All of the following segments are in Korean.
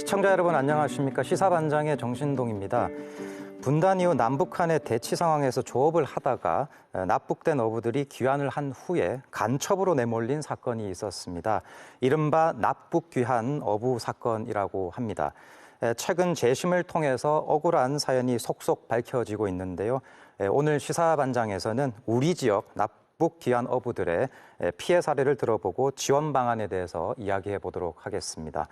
시청자 여러분 안녕하십니까. 시사반장의 정신동입니다. 분단 이후 남북한의 대치 상황에서 조업을 하다가 납북된 어부들이 귀환을 한 후에 간첩으로 내몰린 사건이 있었습니다. 이른바 납북귀환 어부 사건이라고 합니다. 최근 재심을 통해서 억울한 사연이 속속 밝혀지고 있는데요. 오늘 시사반장에서는 우리 지역 납북귀환 어부들의 피해 사례를 들어보고 지원 방안에 대해서 이야기해 보도록 하겠습니다.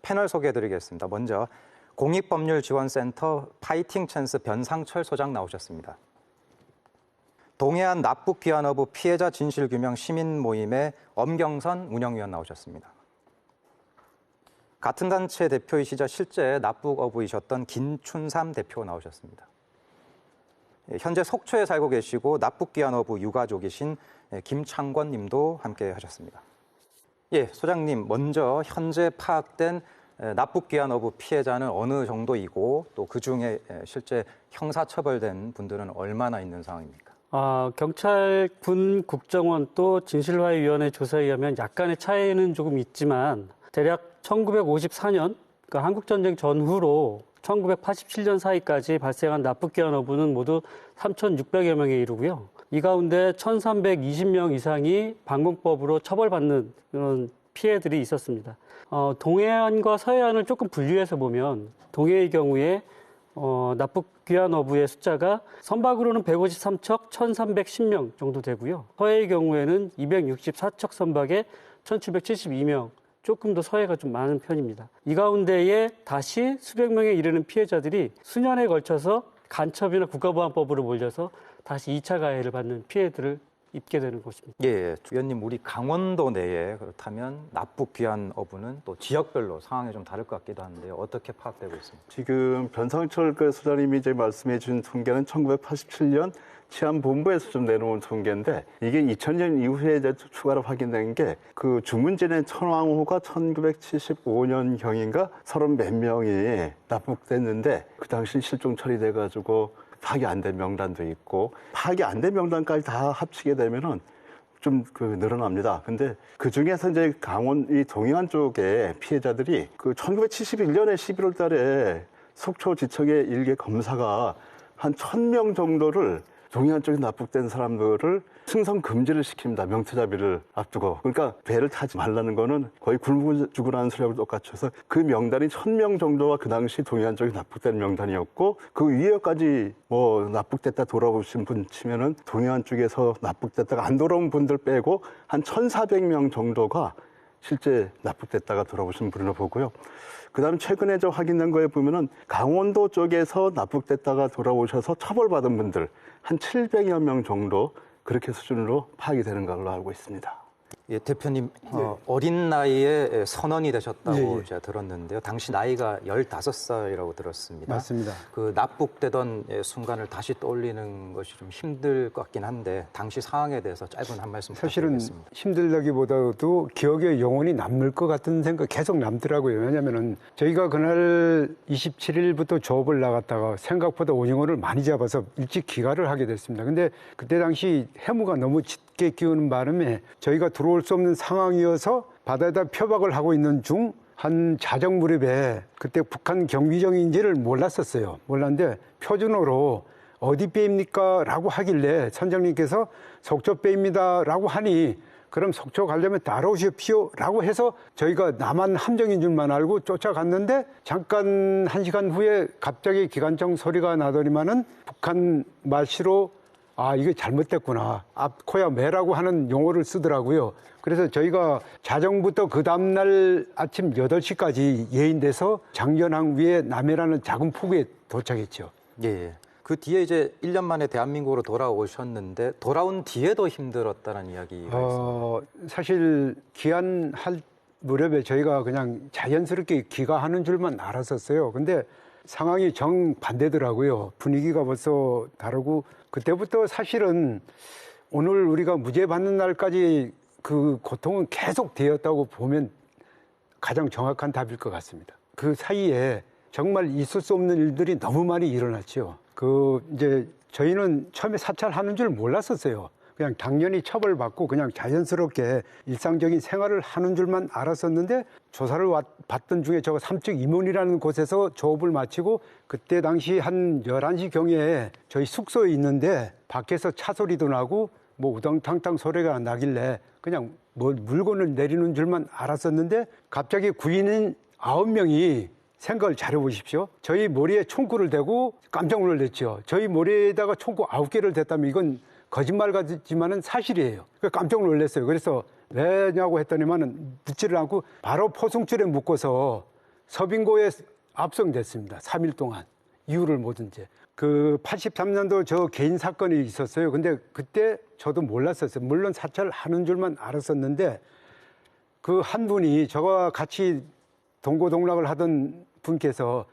패널 소개해드리겠습니다. 먼저 공익법률지원센터 파이팅 찬스 변상철 소장 나오셨습니다. 동해안 납북귀환 어부 피해자 진실규명 시민 모임의 엄경선 운영위원 나오셨습니다. 같은 단체 대표이시자 실제 납북 어부이셨던 김춘삼 대표 나오셨습니다. 현재 속초에 살고 계시고 납북귀환 어부 유가족이신 김창권 님도 함께 하셨습니다. 예, 소장님, 먼저 현재 파악된 납북귀환 어부 피해자는 어느 정도이고 또 그중에 실제 형사처벌된 분들은 얼마나 있는 상황입니까? 경찰, 군, 국정원 또 진실화해위원회 조사에 의하면 약간의 차이는 조금 있지만 대략 1954년, 그러니까 한국전쟁 전후로 1987년 사이까지 발생한 납북귀환 어부는 모두 3,600여 명에 이르고요. 이 가운데 1,320명 이상이 방공법으로 처벌받는 그런 피해들이 있었습니다. 동해안과 서해안을 조금 분류해서 보면 동해의 경우에 납북귀환 어부의 숫자가 선박으로는 153척 1,310명 정도 되고요. 서해의 경우에는 264척 선박에 1,772명, 조금 더 서해가 좀 많은 편입니다. 이 가운데에 다시 수백 명에 이르는 피해자들이 수년에 걸쳐서 간첩이나 국가보안법으로 몰려서 다시 2차 가해를 받는 피해들을 입게 되는 것입니다. 예, 위원님, 우리 강원도 내에 그렇다면 납북귀환 어부는 또 지역별로 상황이 좀 다를 것 같기도 한데요. 어떻게 파악되고 있습니까? 지금 변상철 소장님이 이제 말씀해 주신 통계는 1987년 치안본부에서 좀 내놓은 통계인데 이게 2000년 이후에 이제 추가로 확인된 게 그 주문진의 천왕호가 1975년경인가 30몇 명이 납북됐는데 그 당시 실종 처리돼가지고 파악이 안 된 명단도 있고 파악이 안 된 명단까지 다 합치게 되면은 좀 늘어납니다. 근데 그 중에서 이제 이 동해안 쪽에 피해자들이 그 1971년에 11월 달에 속초 지청의 일개 검사가 한 1,000명 정도를 동해안 쪽에 납북된 사람들을 승선 금지를 시킵니다. 명태잡이를 앞두고. 그러니까 배를 타지 말라는 거는 거의 굶고 죽으라는 소리하고 똑같아서 그 명단이 1,000명 정도가 그 당시 동해안 쪽에 납북된 명단이었고 그 위에까지 납북됐다 돌아오신 분 치면은 동해안 쪽에서 납북됐다가 안 돌아온 분들 빼고 한 1,400명 정도가 실제 납북됐다가 돌아오신 분으로 보고요. 그다음에 최근에 확인된 거에 보면은 강원도 쪽에서 납북됐다가 돌아오셔서 처벌받은 분들 한 700여 명 정도 그렇게 수준으로 파악이 되는 걸로 알고 있습니다. 예, 대표님, 어린 나이에 선원이 되셨다고 제가 들었는데요. 당시 나이가 15살이라고 들었습니다. 맞습니다. 그 납북되던 순간을 다시 떠올리는 것이 좀 힘들 것 같긴 한데 당시 상황에 대해서 짧은 한 말씀 부탁드리겠습니다. 사실은 힘들다기보다도 기억에 영원히 남을 것 같은 생각 계속 남더라고요. 왜냐하면 저희가 그날 27일부터 조업을 나갔다가 생각보다 오징어를 많이 잡아서 일찍 귀가를 하게 됐습니다. 근데 그때 당시 해무가 너무 짙게 기우는 바람에 저희가 들어올 수 없는 상황이어서 바다에다 표박을 하고 있는 중 한 자정 무렵에 그때 북한 경비정인지를 몰랐었어요. 몰랐는데 표준어로 어디 배입니까? 라고 하길래 선장님께서 속초 배입니다. 라고 하니 그럼 속초 가려면 따라오십시오. 라고 해서 저희가 남한 함정인 줄만 알고 쫓아갔는데 잠깐 1시간 후에 갑자기 기관총 소리가 나더니만은 북한 말씨로 이게 잘못됐구나. 앞코야 매라고 하는 용어를 쓰더라고요. 그래서 저희가 자정부터 그 다음날 아침 8시까지 예인돼서 장전항 위에 남해라는 작은 포구에 도착했죠. 예. 그 뒤에 이제 1년 만에 대한민국으로 돌아오셨는데 돌아온 뒤에도 힘들었다는 이야기가 있습니다. 사실 귀환할 무렵에 저희가 그냥 자연스럽게 귀가하는 줄만 알았었어요. 근데 상황이 정반대더라고요. 분위기가 벌써 다르고 그때부터 사실은 오늘 우리가 무죄 받는 날까지 그 고통은 계속 되었다고 보면 가장 정확한 답일 것 같습니다. 그 사이에 정말 있을 수 없는 일들이 너무 많이 일어났죠. 이제 저희는 처음에 사찰하는 줄 몰랐었어요. 그냥 당연히 처벌받고 그냥 자연스럽게 일상적인 생활을 하는 줄만 알았었는데 조사를 받던 중에 제가 삼척 임원이라는 곳에서 조업을 마치고 그때 당시 한 11시 경에 저희 숙소에 있는데 밖에서 차 소리도 나고 뭐 우당탕탕 소리가 나길래 그냥 뭐 물건을 내리는 줄만 알았었는데 갑자기 구인인 9명이 생각을 잘해보십시오. 저희 머리에 총구를 대고 깜짝 놀랐죠. 저희 머리에다가 총구 9개를 댔다면 이건 거짓말 같지만은 사실이에요. 깜짝 놀랐어요. 그래서 왜냐고 했더니만은 묻지를 않고 바로 포승줄에 묶어서 서빙고에 압송됐습니다. 3일 동안. 이유를 모든지. 그 83년도 저 개인 사건이 있었어요. 근데 그때 저도 몰랐었어요. 물론 사찰하는 줄만 알았었는데 그 한 분이 저와 같이 동고동락을 하던 분께서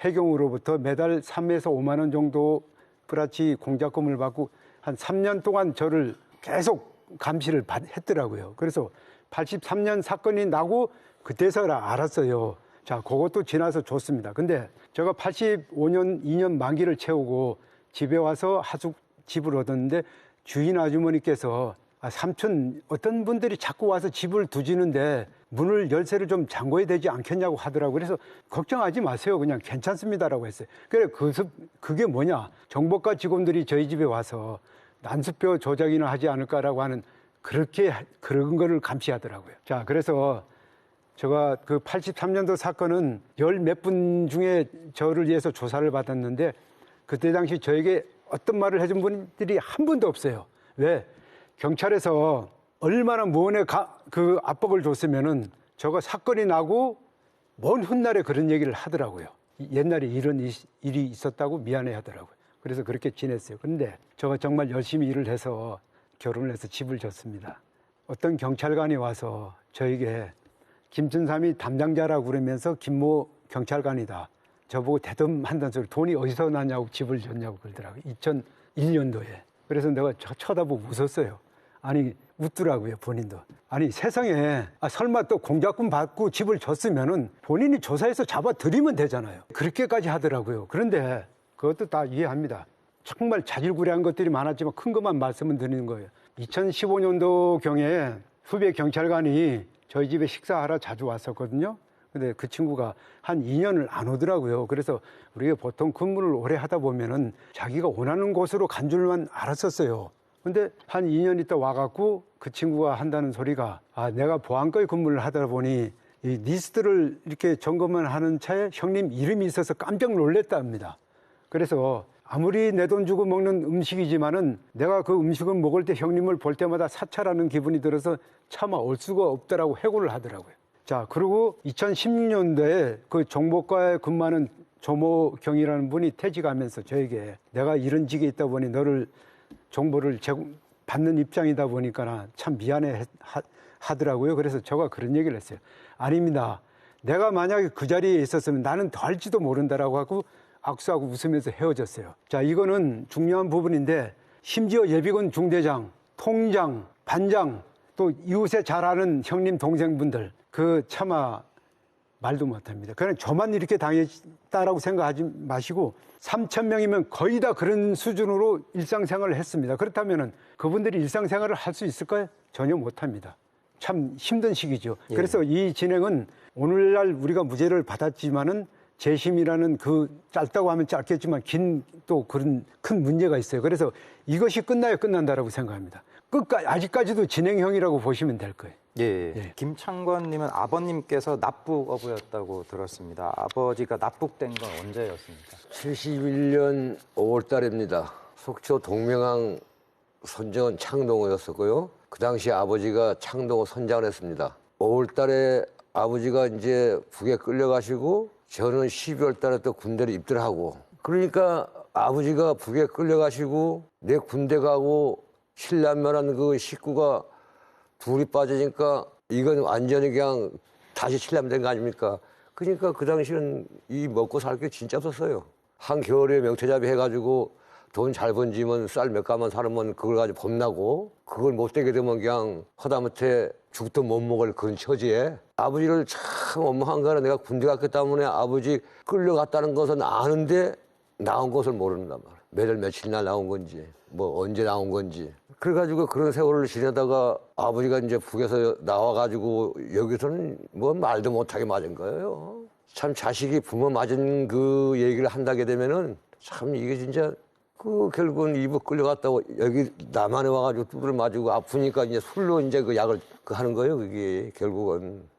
해경으로부터 매달 3에서 5만 원 정도 프라치 공작금을 받고 한 3년 동안 저를 계속 감시를 했더라고요. 그래서 83년 사건이 나고 그때서야 알았어요. 자, 그것도 지나서 좋습니다. 근데 제가 85년 2년 만기를 채우고 집에 와서 하숙 집을 얻었는데 주인 아주머니께서 삼촌 어떤 분들이 자꾸 와서 집을 두지는데 문을 열쇠를 좀 잠궈야 되지 않겠냐고 하더라고요. 그래서 걱정하지 마세요. 그냥 괜찮습니다라고 했어요. 그래, 그게 뭐냐. 정보과 직원들이 저희 집에 와서 난수표 조작이나 하지 않을까라고 하는 그런 거를 감시하더라고요. 자, 그래서 제가 그 83년도 사건은 열 몇 분 중에 저를 위해서 조사를 받았는데 그때 당시 저에게 어떤 말을 해준 분들이 한 분도 없어요. 왜? 경찰에서 얼마나 무언의 그 압박을 줬으면은 저가 사건이 나고 먼 훗날에 그런 얘기를 하더라고요. 옛날에 이런 일이 있었다고 미안해 하더라고요. 그래서 그렇게 지냈어요. 근데 제가 정말 열심히 일을 해서 결혼을 해서 집을 졌습니다. 어떤 경찰관이 와서 저에게 김춘삼이 담당자라고 그러면서 김모 경찰관이다. 저보고 대담한다는 소리, 돈이 어디서 나냐고 집을 줬냐고 그러더라고요. 2001년도에. 그래서 내가 쳐다보고 웃었어요. 아니, 웃더라고요, 본인도. 아니, 세상에, 설마 또 공작금 받고 집을 줬으면은 본인이 조사해서 잡아드리면 되잖아요. 그렇게까지 하더라고요. 그런데 그것도 다 이해합니다. 정말 자질구레한 것들이 많았지만 큰 것만 말씀을 드리는 거예요. 2015년도경에 후배 경찰관이 저희 집에 식사하러 자주 왔었거든요. 근데 그 친구가 한 2년을 안 오더라고요. 그래서 우리가 보통 근무를 오래 하다 보면은 자기가 원하는 곳으로 간 줄만 알았었어요. 근데 한 2년 있다 와갖고 그 친구가 한다는 소리가 내가 보안과에 근무를 하다 보니 이 리스트를 이렇게 점검을 하는 차에 형님 이름이 있어서 깜짝 놀랐답니다. 그래서 아무리 내 돈 주고 먹는 음식이지만은 내가 그 음식을 먹을 때 형님을 볼 때마다 사찰하는 기분이 들어서 차마 올 수가 없다라고 해고를 하더라고요. 자, 그리고 2016년도에 그 정보과에 근무하는 조모경이라는 분이 퇴직하면서 저에게 내가 이런 직에 있다 보니 너를 정보를 받는 입장이다 보니까 참 미안해 하더라고요. 그래서 제가 그런 얘기를 했어요. 아닙니다. 내가 만약에 그 자리에 있었으면 나는 더 할지도 모른다라고 하고 악수하고 웃으면서 헤어졌어요. 자, 이거는 중요한 부분인데 심지어 예비군 중대장, 통장, 반장 또 이웃에 잘 아는 형님 동생분들 그 차마 말도 못합니다. 그냥 저만 이렇게 당했다라고 생각하지 마시고 3,000명이면 거의 다 그런 수준으로 일상생활을 했습니다. 그렇다면 그분들이 일상생활을 할 수 있을까요? 전혀 못합니다. 참 힘든 시기죠. 예. 그래서 이 진행은 오늘날 우리가 무죄를 받았지만은 재심이라는 그 짧다고 하면 짧겠지만 긴 또 그런 큰 문제가 있어요. 그래서 이것이 끝나야 끝난다라고 생각합니다. 끝까지 아직까지도 진행형이라고 보시면 될 거예요. 예. 예. 김창권님은 아버님께서 납북 어부였다고 들었습니다. 아버지가 납북된 건 언제였습니까? 71년 5월 달입니다. 속초 동명항 선정은 창동호였었고요. 그 당시 아버지가 창동호 선장을 했습니다. 5월 달에 아버지가 이제 북에 끌려가시고 저는 12월 달에 또 군대를 입대를 하고 그러니까 아버지가 북에 끌려가시고 내 군대 가고 신라면한 그 식구가 둘이 빠지니까 이건 완전히 그냥 다시 신라면 된 거 아닙니까? 그러니까 그 당시는 이 먹고 살 게 진짜 없었어요. 한겨울에 명태잡이 해가지고 돈 잘 번지면 쌀 몇 가만 사놓으면 그걸 가지고 봄나고 그걸 못 되게 되면 그냥 허다못해 죽도 못 먹을 그런 처지에 아버지를 참 원망한 거는 내가 군대 갔기 때문에 아버지 끌려갔다는 것은 아는데 나온 것을 모르는단 말이야. 몇 월 며칠이나 나온 건지 뭐 언제 나온 건지 그래가지고 그런 세월을 지내다가 아버지가 이제 북에서 나와가지고 여기서는 뭐 말도 못하게 맞은 거예요. 참 자식이 부모 맞은 그 얘기를 한다게 되면은 참 이게 진짜 그 결국은 이북 끌려갔다고 여기 남한에 와가지고 두드려 맞고 아프니까 이제 술로 이제 그 약을 하는 거예요. 그게 결국은.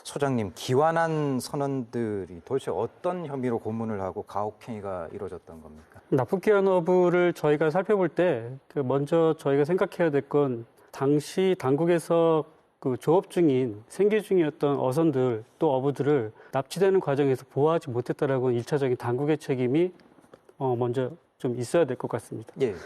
소장님, 기완한 선원들이 도대체 어떤 혐의로 고문을 하고 가혹행위가 이루어졌던 겁니까? 납북기한 어부를 저희가 살펴볼 때 먼저 저희가 생각해야 될 건 당시 당국에서 그 조업 중인 생계 중이었던 어선들 또 어부들을 납치되는 과정에서 보호하지 못했다라고 하는 1차적인 당국의 책임이 먼저 좀 있어야 될 것 같습니다. 예.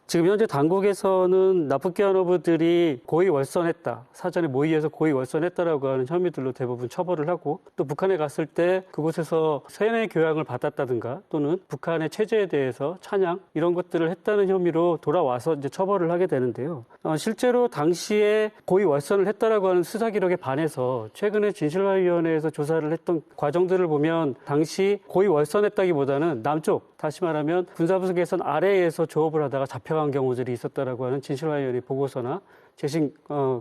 지금 현재 당국에서는 납북기한 어부들이 고의 월선했다, 사전에 모의해서 고의 월선했다라고 하는 혐의들로 대부분 처벌을 하고 또 북한에 갔을 때 그곳에서 세뇌 교양을 받았다든가 또는 북한의 체제에 대해서 찬양 이런 것들을 했다는 혐의로 돌아와서 이제 처벌을 하게 되는데요. 실제로 당시에 고의 월선을 했다라고 하는 수사 기록에 반해서 최근에 진실화위원회에서 조사를 했던 과정들을 보면 당시 고의 월선했다기보다는 남쪽, 다시 말하면 군사부서 개선 아래에서 조업을 하다가 잡혀간 경우들이 있었다라고 하는 진실화위원회 보고서나 재심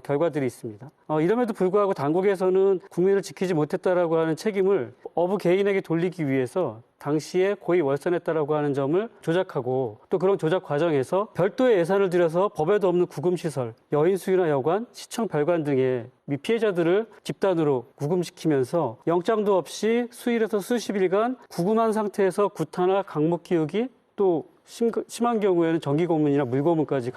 결과들이 있습니다. 이럼에도 불구하고 당국에서는 국민을 지키지 못했다라고 하는 책임을 어부 개인에게 돌리기 위해서 당시에 고의 월선했다라고 하는 점을 조작하고 또 그런 조작 과정에서 별도의 예산을 들여서 법에도 없는 구금시설, 여인수유나 여관, 시청 별관 등의 피해자들을 집단으로 구금시키면서 영장도 없이 수일에서 수십일간 구금한 상태에서 구타나 강목 키우기 또 심한 경우에는 정기고문이나 물고문까지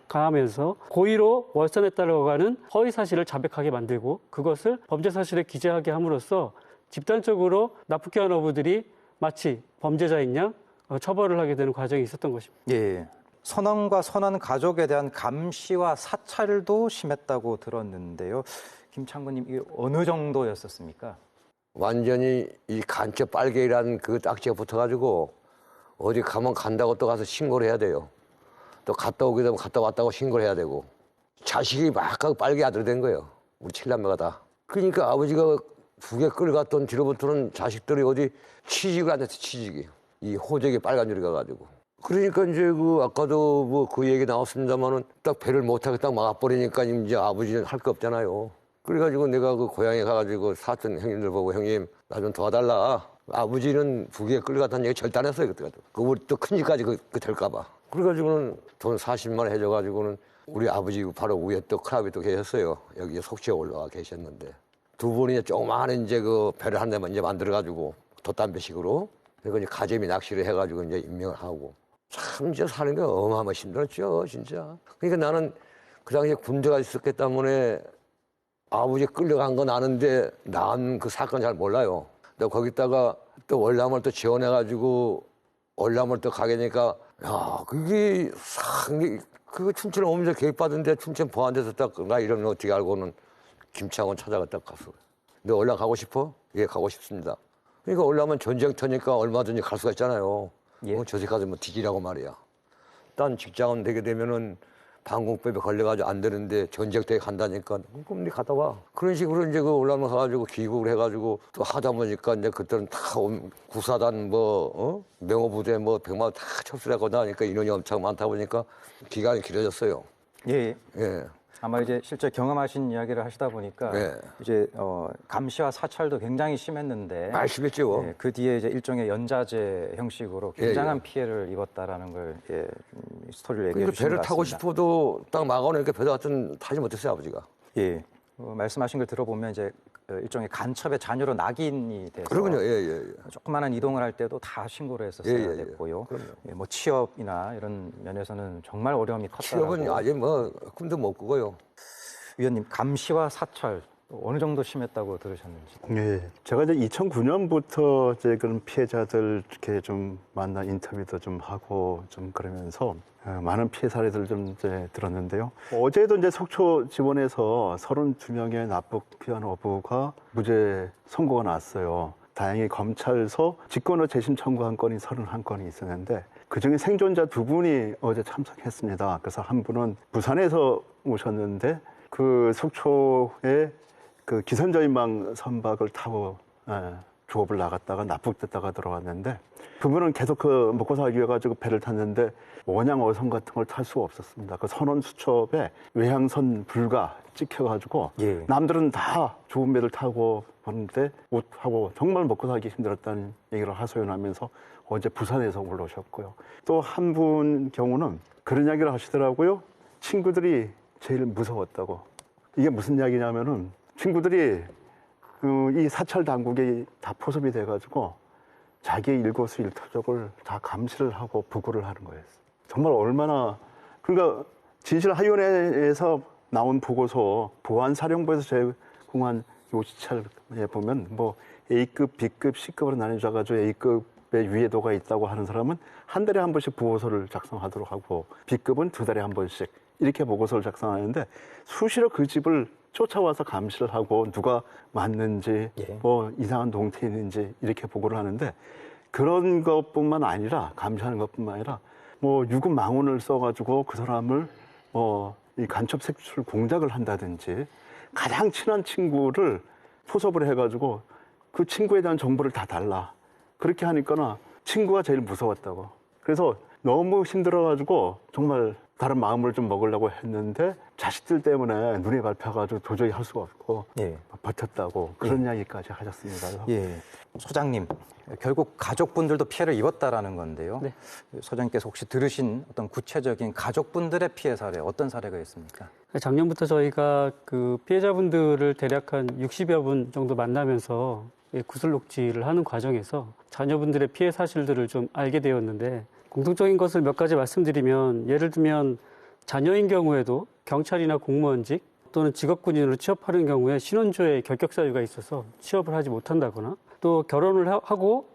가하면서 고의로 월선했다라고 하는 허위 사실을 자백하게 만들고 그것을 범죄 사실에 기재하게 함으로써 집단적으로 납북기한 어부들이 마치 범죄자인 양 처벌을 하게 되는 과정이 있었던 것입니다. 예. 선원과 선원 가족에 대한 감시와 사찰도 심했다고 들었는데요. 김창구님, 이게 어느 정도였었습니까? 완전히 이 간첩 빨개라는 그 딱지가 붙어가지고 어디 가면 간다고 또 가서 신고를 해야 돼요. 또 갔다 오게 되면 갔다 왔다고 신고를 해야 되고. 자식이 막 빨개 아들 된 거예요. 우리 칠남매가 다. 그러니까 아버지가 북에 끌어갔던 뒤로부터는 자식들이 어디 취직을 안 했어, 취직이. 이 호적이 빨간 줄이 가가지고. 그러니까 이제 그 아까도 뭐 그 얘기 나왔습니다만은 딱 배를 못하게 딱 막아버리니까 이제 아버지는 할 거 없잖아요. 그래가지고 내가 그 고향에 가가지고 사촌 형님들 보고 형님 나 좀 도와달라. 아버지는 북에 끌려갔다는 얘기 절대 안 했어요, 그때. 그거 또 큰 집까지 그 될까봐. 그래가지고는 돈 40만 원 해줘가지고는 우리 아버지 바로 위에 또 클럽이 또 계셨어요. 여기 속초에 올라와 계셨는데. 두 분이 조그마한 이제 그 배를 한 대만 이제 만들어가지고 돛담배식으로. 그리고 이제 가재미 낚시를 해가지고 이제 임명을 하고. 참 이제 사는 게 어마어마하게 힘들었죠, 진짜. 그러니까 나는 그 당시에 군대가 있었기 때문에 아버지 끌려간 건 아는데 난 그 사건 잘 몰라요. 또 거기다가 또 월남을 또 지원해가지고 월남을 또 가게 되니까 야 그게 상당히 그 춘천 오면서 계획받은데 춘천 보안대에서 딱 나 이러면 어떻게 알고는 김창원 찾아가 딱 갔어. 너 올라가고 싶어? 예, 가고 싶습니다. 그러니까 올라면 전쟁터니까 얼마든지 갈 수가 있잖아요. 예. 저새 가서 뭐 뒤지라고 말이야. 딴 직장은 되게 되면은 방공법에 걸려가지고 안 되는데 전쟁터에 간다니까 그럼 네 갔다 와. 그런 식으로 이제 그 올라면 가가지고 귀국을 해가지고 또 하다 보니까 이제 그때는 다 구사단 명호부대 뭐 100만 다 접수하고 나니까 인원이 엄청 많다 보니까 기간이 길어졌어요. 예. 예. 아마 이제 실제 경험하신 이야기를 하시다 보니까 네. 이제 감시와 사찰도 굉장히 심했는데 심했죠. 예, 그 뒤에 이제 일종의 연자제 형식으로 굉장한 피해를 입었다라는 걸 스토리를 얘기해 그러니까 주신 것 배를 타고 같습니다. 싶어도 딱 막아놓으니까 배도 하여튼 타지 못했어요, 아버지가. 예. 말씀하신 걸 들어보면 이제 일종의 간첩의 자녀로 낙인이 돼서 그러군요. 예. 조그마한 이동을 할 때도 다 신고를 했었어야 예. 됐고요. 그럼요. 예, 뭐 취업이나 이런 면에서는 정말 어려움이 컸다라고. 취업은 아예 뭐 꿈도 못 꾸고요. 위원님, 감시와 사찰 어느 정도 심했다고 들으셨는지. 예. 제가 이제 2009년부터 이제 그런 피해자들 이렇게 좀 만나 인터뷰도 좀 하고 좀 그러면서 많은 피해 사례들 좀 이제 들었는데요. 어제도 이제 속초 지원에서 32명의 납북기한 어부가 무죄 선고가 났어요. 다행히 검찰서 직권으로 재심 청구한 건이 31건이 있었는데 그중에 생존자 2분이 어제 참석했습니다. 그래서 한 분은 부산에서 오셨는데 그 속초에 그 기선저인망 선박을 타고 조업을 나갔다가 납북됐다가 들어왔는데 그분은 계속 그 먹고 살기 위해 가지고 배를 탔는데 원양 어선 같은 걸 탈 수가 없었습니다. 그 선원 수첩에 외항선 불가 찍혀가지고 예. 남들은 다 좋은 배를 타고 보는데 못하고 정말 먹고 살기 힘들었다는 얘기를 하소연하면서 어제 부산에서 올라오셨고요. 또 한 분 경우는 그런 이야기를 하시더라고요. 친구들이 제일 무서웠다고. 이게 무슨 이야기냐면은 친구들이 이 사찰 당국에 다 포섭이 돼가지고 자기의 일거수일투족을 다 감시를 하고 보고를 하는 거예요. 정말 얼마나 그러니까 진실하위원회에서 나온 보고서 보안사령부에서 제공한 요지찰에 보면 뭐 A급, B급, C급으로 나뉘어져가지고 A급의 위해도가 있다고 하는 사람은 한 달에 한 번씩 보고서를 작성하도록 하고 B급은 두 달에 한 번씩 이렇게 보고서를 작성하는데 수시로 그 집을 쫓아와서 감시를 하고 누가 맞는지 예. 뭐 이상한 동태 있는지 이렇게 보고를 하는데 그런 것뿐만 아니라 감시하는 것뿐만 아니라 뭐 유급 망원을 써가지고 그 사람을 이 간첩 색출 공작을 한다든지 가장 친한 친구를 포섭을 해가지고 그 친구에 대한 정보를 다 달라. 그렇게 하니까는 친구가 제일 무서웠다고. 그래서 너무 힘들어가지고 정말 다른 마음을 좀 먹으려고 했는데 자식들 때문에 눈에 밟혀가지고 도저히 할 수가 없고 예. 버텼다고 그런 이야기까지 하셨습니다. 예. 소장님, 결국 가족분들도 피해를 입었다라는 건데요. 네. 소장님께서 혹시 들으신 어떤 구체적인 가족분들의 피해 사례 어떤 사례가 있습니까? 작년부터 저희가 그 피해자분들을 대략 한 60여 분 정도 만나면서 구슬 녹취를 하는 과정에서 자녀분들의 피해 사실들을 좀 알게 되었는데 공통적인 것을 몇 가지 말씀드리면 예를 들면 자녀인 경우에도 경찰이나 공무원직 또는 직업군인으로 취업하는 경우에 신원조에 결격 사유가 있어서 취업을 하지 못한다거나 또 결혼을 하고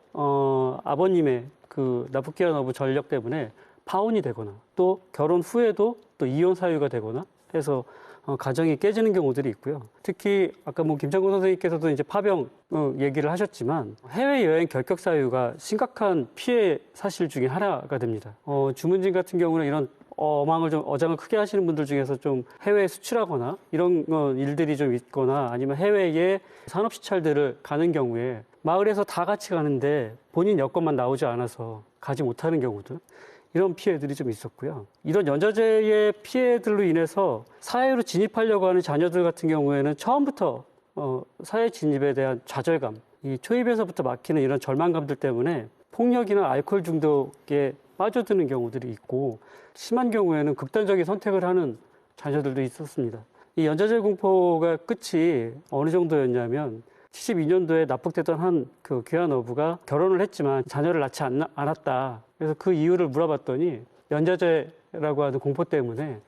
아버님의 그 납북귀환 어부 전력 때문에 파혼이 되거나 또 결혼 후에도 또 이혼 사유가 되거나 해서 가정이 깨지는 경우들이 있고요. 특히 아까 뭐 김창곤 선생님께서도 이제 파병 얘기를 하셨지만 해외여행 결격 사유가 심각한 피해 사실 중에 하나가 됩니다. 주문진 같은 경우는 이런 어장을 크게 하시는 분들 중에서 좀 해외에 수출하거나 이런 일들이 좀 있거나 아니면 해외에 산업시찰들을 가는 경우에 마을에서 다 같이 가는데 본인 여권만 나오지 않아서 가지 못하는 경우들 이런 피해들이 좀 있었고요. 이런 연좌제의 피해들로 인해서 사회로 진입하려고 하는 자녀들 같은 경우에는 처음부터 사회 진입에 대한 좌절감, 이 초입에서부터 막히는 이런 절망감들 때문에 폭력이나 알코올 중독에 빠져드는 경우들이 있고 심한 경우에는 극단적인 선택을 하는 자녀들도 있었습니다. 이 연좌제 공포가 끝이 어느 정도였냐면 72년도에 납북됐던 한 그 귀환 어부가 결혼을 했지만 자녀를 낳지 않았다. 그래서 그 이유를 물어봤더니 연좌제라고 하는 공포 때문에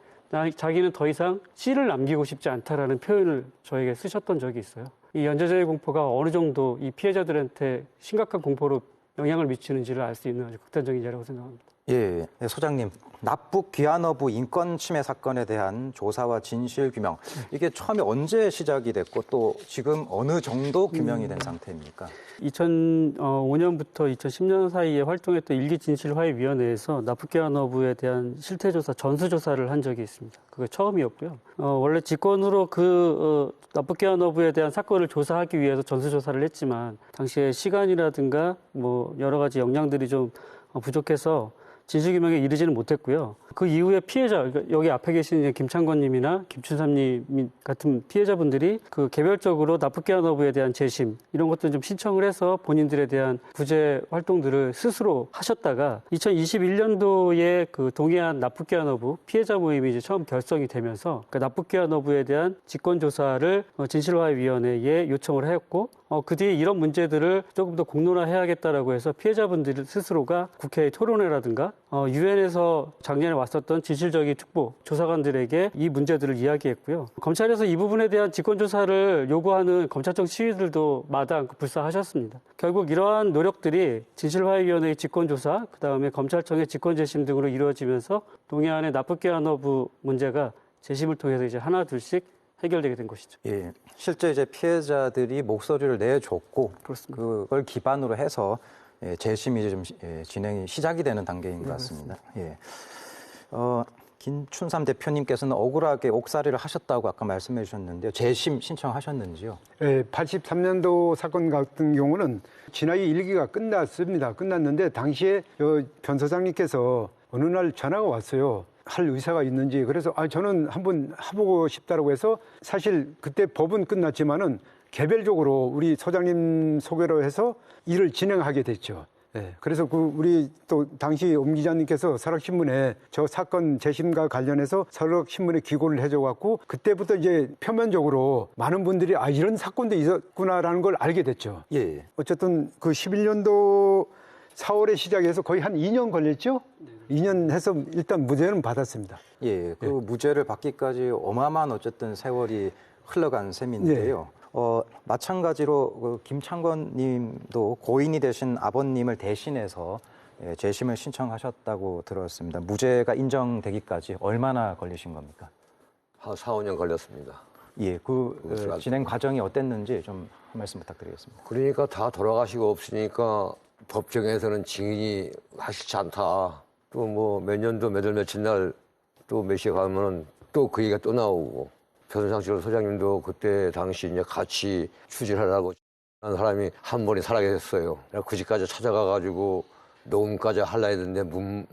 자기는 더 이상 씨를 남기고 싶지 않다라는 표현을 저에게 쓰셨던 적이 있어요. 이 연좌제의 공포가 어느 정도 이 피해자들한테 심각한 공포로 영향을 미치는지를 알 수 있는 아주 극단적인 예라고 생각합니다. 예, 소장님, 납북 귀환어부 인권 침해 사건에 대한 조사와 진실 규명 이게 처음에 언제 시작이 됐고 또 지금 어느 정도 규명이 된 상태입니까? 2005년부터 2010년 사이에 활동했던 일기진실화해위원회에서 납북 귀환어부에 대한 실태조사, 전수조사를 한 적이 있습니다. 그게 처음이었고요. 원래 직권으로 납북 귀환어부에 대한 사건을 조사하기 위해서 전수조사를 했지만 당시에 시간이라든가 뭐 여러 가지 역량들이 좀 부족해서 진실규명에 이르지는 못했고요. 그 이후에 피해자, 그러니까 여기 앞에 계신 김창권님이나 김춘삼님 같은 피해자분들이 그 개별적으로 납북귀환 어부에 대한 재심 이런 것들 좀 신청을 해서 본인들에 대한 구제 활동들을 스스로 하셨다가 2021년도에 그 동해안 납북귀환 어부 피해자 모임이 이제 처음 결성이 되면서 그 납북귀환 어부에 대한 직권조사를 진실화해위원회에 요청을 했고 그 뒤에 이런 문제들을 조금 더 공론화해야겠다라고 해서 피해자분들 스스로가 국회의 토론회라든가 유엔에서 작년에 왔었던 진실적인 특보 조사관들에게 이 문제들을 이야기했고요. 검찰에서 이 부분에 대한 직권조사를 요구하는 검찰청 시위들도 마다않고 불사하셨습니다. 결국 이러한 노력들이 진실화해위원회의 직권조사, 그다음에 검찰청의 직권재심 등으로 이루어지면서 동해안의 납북귀환 어부 문제가 재심을 통해서 이제 하나 둘씩 해결되게 된 것이죠. 예, 실제 이제 피해자들이 목소리를 내줬고 그렇습니다. 그걸 기반으로 해서 재심이 이제 좀 진행이 시작이 되는 단계인 것 같습니다. 예. 김춘삼 대표님께서는 억울하게 옥살이를 하셨다고 아까 말씀해 주셨는데요. 재심 신청하셨는지요? 예, 83년도 사건 같은 경우는 진화의 일기가 끝났습니다. 끝났는데 당시에 변 소장님께서 어느 날 전화가 왔어요. 할 의사가 있는지. 그래서 저는 한번 해보고 싶다라고 해서 사실 그때 법은 끝났지만은 개별적으로 우리 소장님 소개로 해서 일을 진행하게 됐죠. 예, 그래서 우리 또 당시 엄 기자님께서 설악신문에 저 사건 재심과 관련해서 설악신문에 기고를 해줘갖고 그때부터 이제 표면적으로 많은 분들이 이런 사건도 있었구나라는 걸 알게 됐죠. 예. 어쨌든 그 11년도 4월에 시작해서 거의 한 2년 걸렸죠? 2년 해서 일단 무죄는 받았습니다. 예, 그 무죄를 받기까지 어마어마한 어쨌든 세월이 흘러간 셈인데요. 마찬가지로 그 김창건 님도 고인이 되신 아버님을 대신해서 재심을 신청하셨다고 들었습니다. 무죄가 인정되기까지 얼마나 걸리신 겁니까? 한 4, 5년 걸렸습니다. 예, 진행 과정이 어땠는지 좀 한 말씀 부탁드리겠습니다. 그러니까 다 돌아가시고 없으니까 법정에서는 증인이 하시지 않다. 또 뭐 몇 년도 몇 월 며칠 날 또 몇 시에 가면은 또 그 얘기가 또 나오고 변상실 소장님도 그때 당시 이제 같이 추진하라고 하는 사람이 한 번이 살아게 됐어요. 그 집까지 찾아가가지고 녹음까지 하려 했는데 문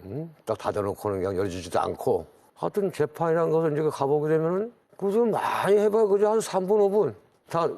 딱 닫아놓고는 그냥 열어주지도 않고 하여튼 재판이라는 것을 이제 가보게 되면은 그좀 많이 해봐야 그저 한 3분, 5분 다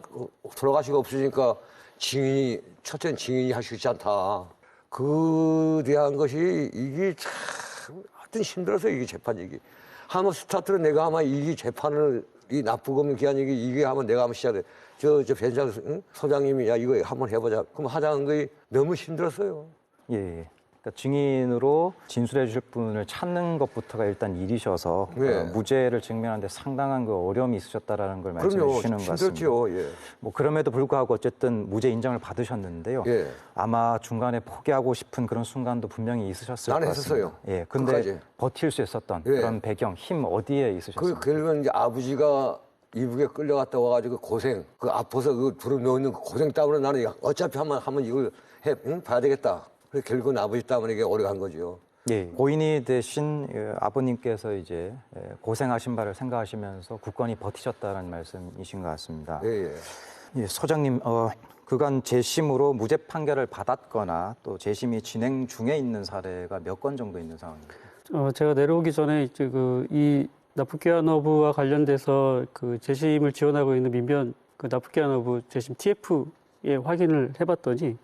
돌아가시고 없으니까 증인이 첫째는 증인이 할 수 있지 않다. 그 대한 것이 이게 참 하여튼 힘들어서 이게 재판 얘기. 한번 스타트는 내가 아마 이 재판을 이 납부금 없는 기한 얘기 이게 하면 내가 한번 시작해. 저 변장 소장님이 야 이거 한번 해보자. 그럼 하자는 게 너무 힘들었어요. 예. 그러니까 증인으로 진술해 주실 분을 찾는 것부터가 일단 일이셔서 네. 무죄를 증명하는 데 상당한 그 어려움이 있으셨다라는 걸 말씀해 주시는 것 같습니다. 힘들었죠. 예. 뭐 그럼에도 불구하고 어쨌든 무죄 인정을 받으셨는데요. 예. 아마 중간에 포기하고 싶은 그런 순간도 분명히 있으셨을 것 나는 같습니다. 했었어요. 예. 근데 끝까지. 버틸 수 있었던 예. 그런 배경, 힘 어디에 있으셨습니까? 결국은 이제 아버지가 이북에 끌려갔다 와가지고 고생, 그 아파서 그 두루 놓는 그 고생 때문에 나는 어차피 한번 이걸 봐야 되겠다. 그래서 결국은 아버지 때문에 이게 오래 간 거죠. 예. 고인이 되신 아버님께서 이제 고생하신 바를 생각하시면서 굳건히 버티셨다는 말씀이신 것 같습니다. 예, 예. 예, 소장님, 그간 재심으로 무죄 판결을 받았거나 또 재심이 진행 중에 있는 사례가 몇 건 정도 있는 상황입니까? 제가 내려오기 전에 이제 이 납북기한어부와 관련돼서 그 재심을 지원하고 있는 민변 그 납북기한어부 재심 TF에 확인을 해봤더니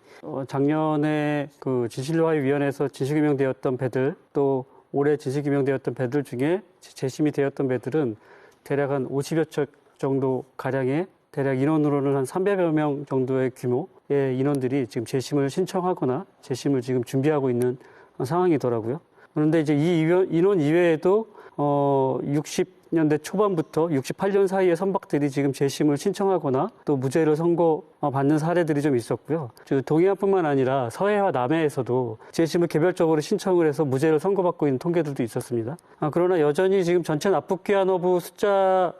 작년에 그 진실화위원회에서 진실규명되었던 배들 또 올해 진실규명되었던 배들 중에 재심이 되었던 배들은 대략 한 50여 척 정도 가량의 대략 인원으로는 한 300여 명 정도의 규모의 인원들이 지금 재심을 신청하거나 재심을 지금 준비하고 있는 상황이더라고요. 그런데 이제 이 인원 이외에도 60년대 초반부터 68년 사이의 선박들이 지금 재심을 신청하거나 또 무죄를 선고받는 사례들이 좀 있었고요. 동해안뿐만 아니라 서해와 남해에서도 재심을 개별적으로 신청을 해서 무죄를 선고받고 있는 통계들도 있었습니다. 그러나 여전히 지금 전체 납북기한어부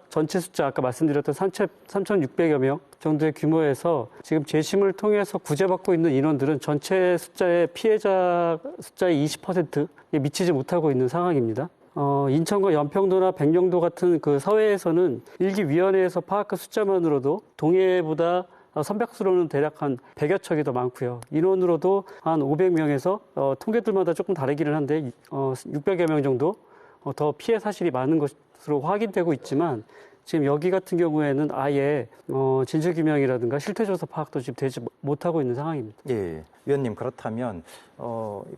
전체 숫자 아까 말씀드렸던 3,600여 명 정도의 규모에서 지금 재심을 통해서 구제받고 있는 인원들은 전체 숫자의 피해자 숫자의 20%에 미치지 못하고 있는 상황입니다. 인천과 연평도나 백령도 같은 그 서해에서는 일기위원회에서 파악한 숫자만으로도 동해보다 선박수로는 대략 한 100여 척이 더 많고요. 인원으로도 한 500명에서 통계들마다 조금 다르기는 한데 600여 명 정도 더 피해 사실이 많은 것으로 확인되고 있지만 지금 여기 같은 경우에는 아예 진실규명이라든가 실태조사 파악도 지금 되지 못하고 있는 상황입니다. 예, 위원님 그렇다면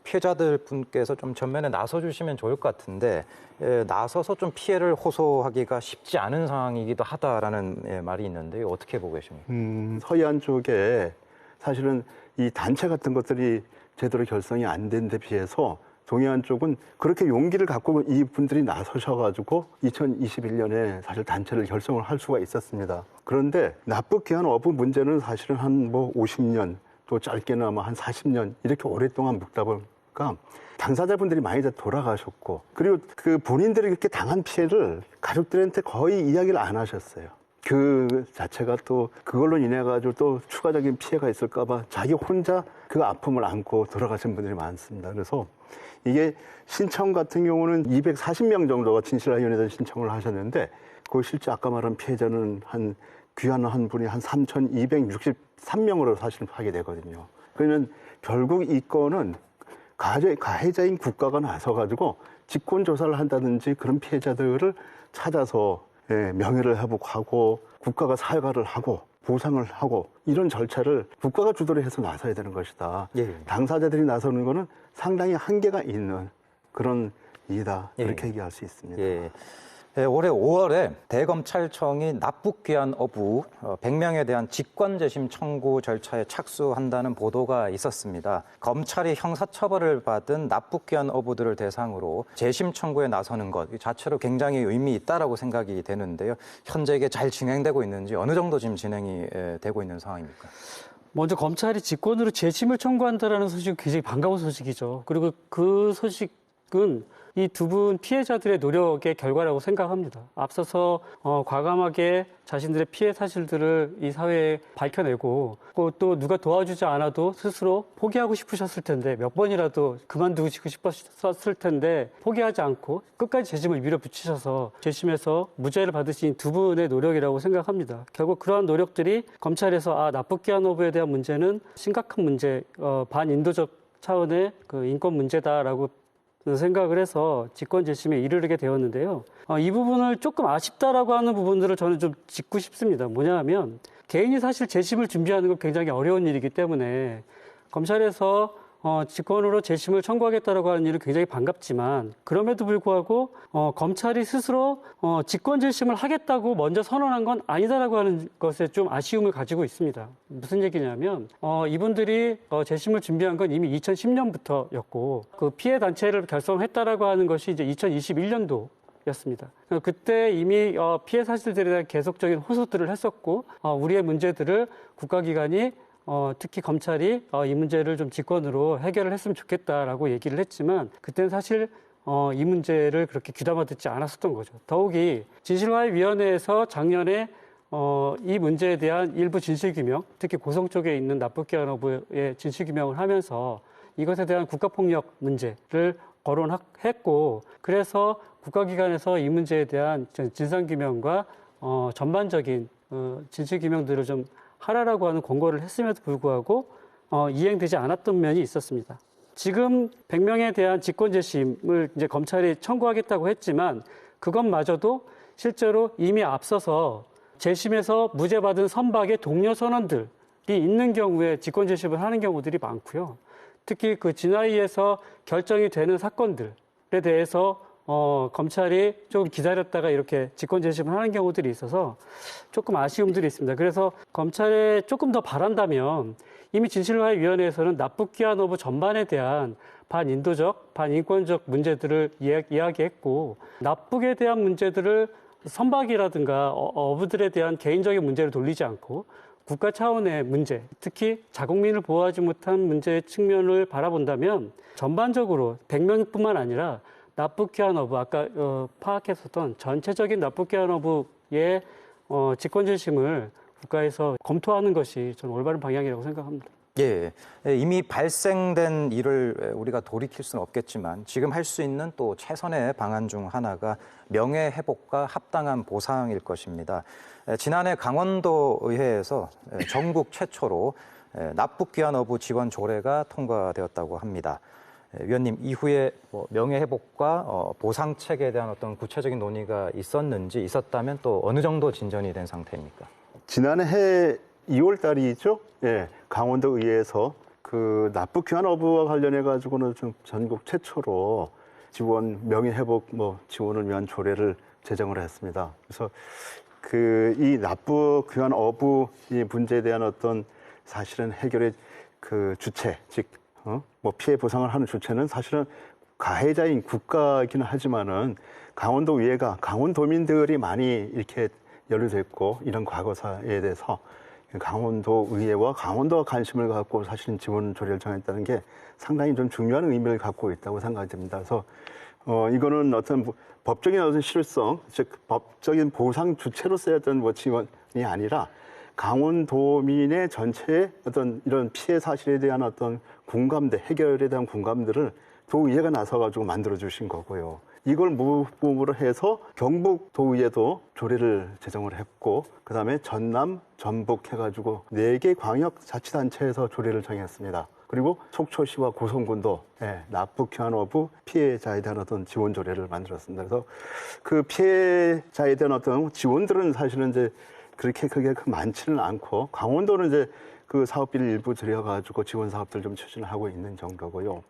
피해자들 분께서 좀 전면에 나서주시면 좋을 것 같은데 나서서 좀 피해를 호소하기가 쉽지 않은 상황이기도 하다라는 말이 있는데요. 어떻게 보고 계십니까? 서해안 쪽에 사실은 이 단체 같은 것들이 제대로 결성이 안 된 데 비해서 동해안 쪽은 그렇게 용기를 갖고 이분들이 나서셔가지고 2021년에 사실 단체를 결성을 할 수가 있었습니다. 그런데 납북기한어부 문제는 사실은 한 50년 또 짧게는 아마 한 40년 이렇게 오랫동안 묵다 보니까 당사자분들이 많이 다 돌아가셨고 그리고 그 본인들이 그렇게 당한 피해를 가족들한테 거의 이야기를 안 하셨어요. 그 자체가 또 그걸로 인해 가지고 또 추가적인 피해가 있을까봐 자기 혼자 그 아픔을 안고 돌아가신 분들이 많습니다. 그래서 이게 신청 같은 경우는 240명 정도가 진실화위원회에 신청을 하셨는데 그 실제 아까 말한 피해자는 한 귀한 한 분이 한 3,263명으로 사실 하게 되거든요. 그러면 결국 이 건은 가해자인 국가가 나서가지고 직권조사를 한다든지 그런 피해자들을 찾아서 명예를 회복하고 국가가 사과를 하고 보상을 하고 이런 절차를 국가가 주도를 해서 나서야 되는 것이다. 예. 당사자들이 나서는 것은 상당히 한계가 있는 그런 일이다. 이렇게 예. 얘기할 수 있습니다. 예. 올해 5월에 대검찰청이 납북귀환 어부 100명에 대한 직권재심 청구 절차에 착수한다는 보도가 있었습니다. 검찰이 형사처벌을 받은 납북귀환 어부들을 대상으로 재심 청구에 나서는 것 자체로 굉장히 의미 있다라고 생각이 되는데요. 현재 이게 잘 진행되고 있는지 어느 정도 지금 진행이 되고 있는 상황입니까? 먼저 검찰이 직권으로 재심을 청구한다라는 소식은 굉장히 반가운 소식이죠. 그리고 그 소식은 이 두 분 피해자들의 노력의 결과라고 생각합니다. 앞서서 과감하게 자신들의 피해 사실들을 이 사회에 밝혀내고 또 누가 도와주지 않아도 스스로 포기하고 싶으셨을 텐데 몇 번이라도 그만두고 싶었을 텐데 포기하지 않고 끝까지 재심을 밀어붙이셔서 재심에서 무죄를 받으신 두 분의 노력이라고 생각합니다. 결국 그러한 노력들이 검찰에서 납북귀환 어부에 대한 문제는 심각한 문제, 반인도적 차원의 그 인권 문제다라고 생각을 해서 직권 재심에 이르게 되었는데요. 이 부분을 조금 아쉽다라고 하는 부분들을 저는 좀 짚고 싶습니다. 뭐냐 하면 개인이 사실 재심을 준비하는 건 굉장히 어려운 일이기 때문에 검찰에서 직권으로 재심을 청구하겠다라고 하는 일은 굉장히 반갑지만 그럼에도 불구하고 검찰이 스스로 직권 재심을 하겠다고 먼저 선언한 건 아니다라고 하는 것에 좀 아쉬움을 가지고 있습니다. 무슨 얘기냐면 이분들이 재심을 준비한 건 이미 2010년부터였고 그 피해 단체를 결성했다라고 하는 것이 이제 2021년도 였습니다. 그때 이미 피해 사실들에 대한 계속적인 호소들을 했었고 우리의 문제들을 국가기관이 특히 검찰이 이 문제를 좀 직권으로 해결을 했으면 좋겠다라고 얘기를 했지만 그때는 사실 이 문제를 그렇게 귀담아 듣지 않았었던 거죠. 더욱이 진실화위원회에서 작년에 이 문제에 대한 일부 진실규명, 특히 고성 쪽에 있는 납북귀환 어부의 진실규명을 하면서 이것에 대한 국가폭력 문제를 거론했고 그래서 국가기관에서 이 문제에 대한 진상규명과 전반적인 진실규명들을 좀 하라라고 하는 권고를 했음에도 불구하고 이행되지 않았던 면이 있었습니다. 지금 100명에 대한 직권재심을 이제 검찰이 청구하겠다고 했지만 그것마저도 실제로 이미 앞서서 재심에서 무죄받은 선박의 동료 선원들이 있는 경우에 직권재심을 하는 경우들이 많고요. 특히 그 진화위에서 결정이 되는 사건들에 대해서 검찰이 조금 기다렸다가 이렇게 직권재심을 하는 경우들이 있어서 조금 아쉬움들이 있습니다. 그래서 검찰에 조금 더 바란다면 이미 진실화위원회에서는 납북귀환 어부 전반에 대한 반인도적, 반인권적 문제들을 이야기했고 납북에 대한 문제들을 선박이라든가 어부들에 대한 개인적인 문제를 돌리지 않고 국가 차원의 문제, 특히 자국민을 보호하지 못한 문제의 측면을 바라본다면 전반적으로 100명뿐만 아니라 납북귀환 어부, 아까 파악했었던 전체적인 납북귀환 어부의 직권재심을 국가에서 검토하는 것이 저는 올바른 방향이라고 생각합니다. 예, 이미 발생된 일을 우리가 돌이킬 수는 없겠지만 지금 할 수 있는 또 최선의 방안 중 하나가 명예회복과 합당한 보상일 것입니다. 지난해 강원도 의회에서 전국 최초로 납북귀환 어부 지원 조례가 통과되었다고 합니다. 위원님, 이후에 명예회복과 보상책에 대한 어떤 구체적인 논의가 있었다면 또 어느 정도 진전이 된 상태입니까? 지난해 2월 달이죠. 예, 강원도 의회에서 그 납북귀환 어부와 관련해 가지고는 좀 전국 최초로 지원 명예회복 지원을 위한 조례를 제정을 했습니다. 그래서 이 납북귀환 어부 이 문제에 대한 어떤 사실은 해결의 그 주체, 즉 피해 보상을 하는 주체는 사실은 가해자인 국가이기는 하지만은 강원도 의회가 강원도민들이 많이 이렇게 연루됐고 이런 과거사에 대해서 강원도 의회와 강원도가 관심을 갖고 사실은 지원 조례를 정했다는 게 상당히 좀 중요한 의미를 갖고 있다고 생각이 됩니다. 그래서 이거는 어떤 법적인 어떤 실효성, 즉 법적인 보상 주체로서의 어떤 지원이 아니라 강원도민의 전체의 어떤 이런 피해 사실에 대한 어떤 공감대, 해결에 대한 공감대를 도의회가 나서가지고 만들어주신 거고요. 이걸 모범으로 해서 경북 도의회도 조례를 제정을 했고, 그 다음에 전남, 전북 해가지고 4개 광역자치단체에서 조례를 정했습니다. 그리고 속초시와 고성군도 납북현어부 피해자에 대한 어떤 지원 조례를 만들었습니다. 그래서 그 피해자에 대한 어떤 지원들은 사실은 이제 그렇게 크게 많지는 않고, 강원도는 이제 그 사업비를 일부 들여가지고 지원 사업들 좀 추진을 하고 있는 정도고요.